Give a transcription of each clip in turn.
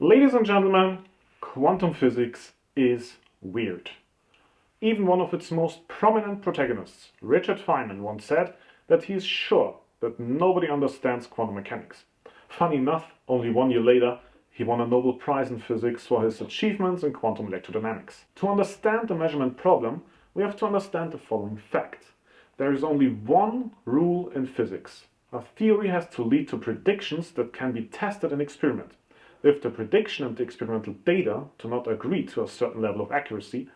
Ladies and gentlemen, quantum physics is weird. Even one of its most prominent protagonists, Richard Feynman, once said that he is sure that nobody understands quantum mechanics. Funny enough, only 1 year later, he won a Nobel Prize in Physics for his achievements in quantum electrodynamics. To understand the measurement problem, we have to understand the following fact. There is only one rule in physics. A theory has to lead to predictions that can be tested in experiment. If the prediction and the experimental data do not agree to a certain level of accuracy,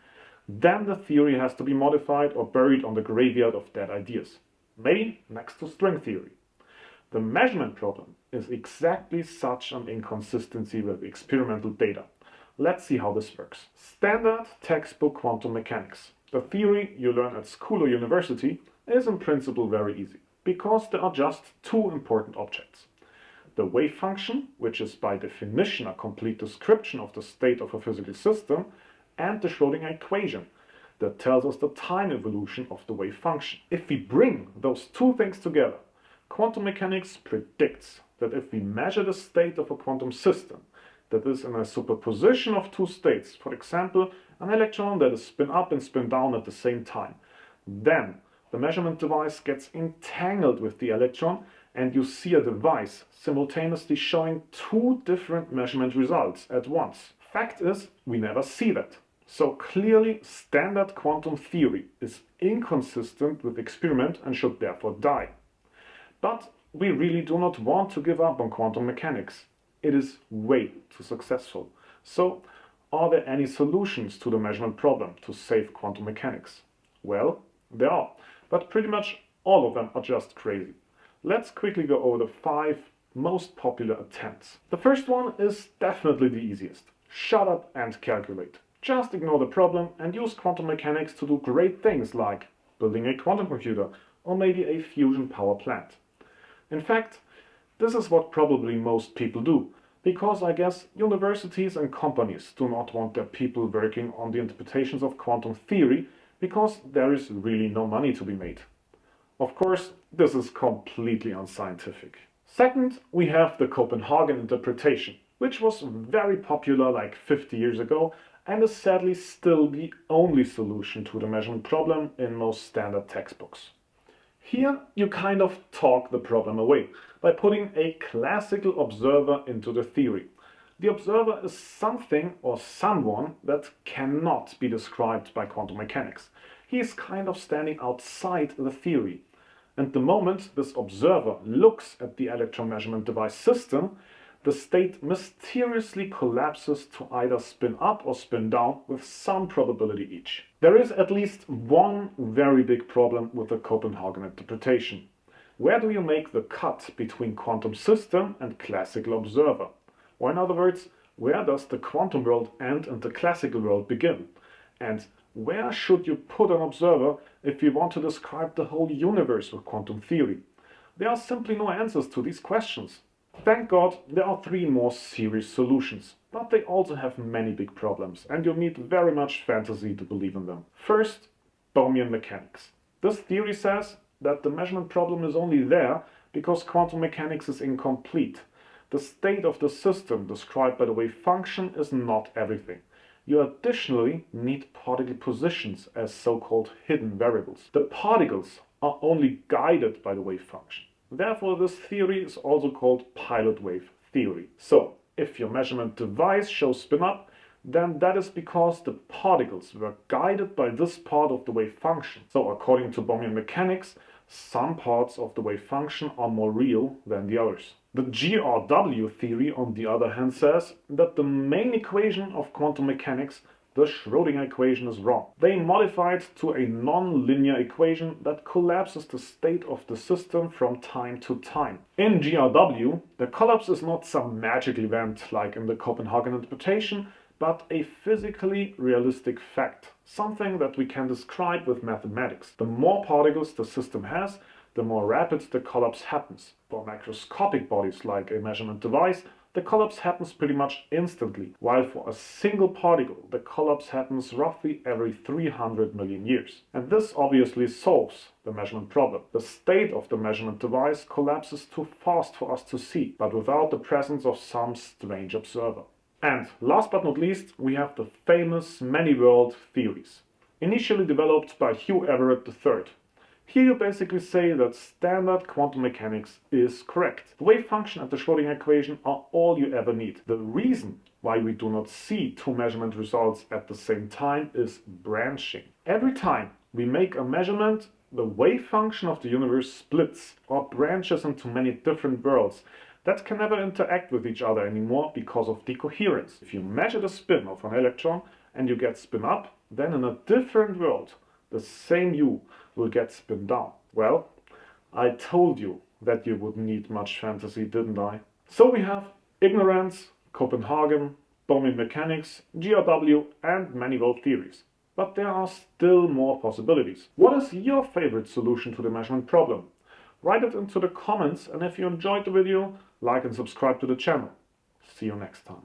then the theory has to be modified or buried on the graveyard of dead ideas. Maybe next to string theory. The measurement problem is exactly such an inconsistency with experimental data. Let's see how this works. Standard textbook quantum mechanics. The theory you learn at school or university is in principle very easy, because there are just two important objects. The wave function, which is by definition a complete description of the state of a physical system, and the Schrödinger equation that tells us the time evolution of the wave function. If we bring those two things together, quantum mechanics predicts that if we measure the state of a quantum system that is in a superposition of two states, for example, an electron that is spin up and spin down at the same time, then the measurement device gets entangled with the electron and you see a device simultaneously showing two different measurement results at once. Fact is, we never see that. So clearly, standard quantum theory is inconsistent with experiment and should therefore die. But we really do not want to give up on quantum mechanics. It is way too successful. So, are there any solutions to the measurement problem to save quantum mechanics? Well, there are, but pretty much all of them are just crazy. Let's quickly go over the 5 most popular attempts. The first one is definitely the easiest. Shut up and calculate. Just ignore the problem and use quantum mechanics to do great things like building a quantum computer or maybe a fusion power plant. In fact, this is what probably most people do, because I guess universities and companies do not want their people working on the interpretations of quantum theory because there is really no money to be made. Of course, this is completely unscientific. Second, we have the Copenhagen interpretation, which was very popular like 50 years ago and is sadly still the only solution to the measurement problem in most standard textbooks. Here you kind of talk the problem away by putting a classical observer into the theory. The observer is something or someone that cannot be described by quantum mechanics. He is kind of standing outside the theory. And the moment this observer looks at the electron measurement device system, the state mysteriously collapses to either spin up or spin down with some probability each. There is at least one very big problem with the Copenhagen interpretation. Where do you make the cut between quantum system and classical observer? Or in other words, where does the quantum world end and the classical world begin? And where should you put an observer if you want to describe the whole universe with quantum theory? There are simply no answers to these questions. Thank God there are 3 more serious solutions, but they also have many big problems and you'll need very much fantasy to believe in them. First, Bohmian mechanics. This theory says that the measurement problem is only there because quantum mechanics is incomplete. The state of the system described by the wave function is not everything. You additionally need particle positions as so-called hidden variables. The particles are only guided by the wave function. Therefore, this theory is also called pilot wave theory. So, if your measurement device shows spin up, then that is because the particles were guided by this part of the wave function. So, according to Bohmian mechanics, some parts of the wave function are more real than the others. The GRW theory, on the other hand, says that the main equation of quantum mechanics, the Schrödinger equation, is wrong. They modify it to a non-linear equation that collapses the state of the system from time to time. In GRW, the collapse is not some magic event like in the Copenhagen interpretation, but a physically realistic fact, something that we can describe with mathematics. The more particles the system has, the more rapid the collapse happens. For macroscopic bodies like a measurement device, the collapse happens pretty much instantly, while for a single particle, the collapse happens roughly every 300 million years. And this obviously solves the measurement problem. The state of the measurement device collapses too fast for us to see, but without the presence of some strange observer. And last but not least, we have the famous many-world theories, initially developed by Hugh Everett III. Here you basically say that standard quantum mechanics is correct. The wave function and the Schrödinger equation are all you ever need. The reason why we do not see two measurement results at the same time is branching. Every time we make a measurement, the wave function of the universe splits or branches into many different worlds that can never interact with each other anymore because of decoherence. If you measure the spin of an electron and you get spin up, then in a different world, the same U will get spin down. Well, I told you that you wouldn't need much fantasy, didn't I? So we have ignorance, Copenhagen, Bohmian mechanics, GRW and many world theories. But there are still more possibilities. What is your favorite solution to the measurement problem? Write it into the comments, and if you enjoyed the video, like and subscribe to the channel. See you next time.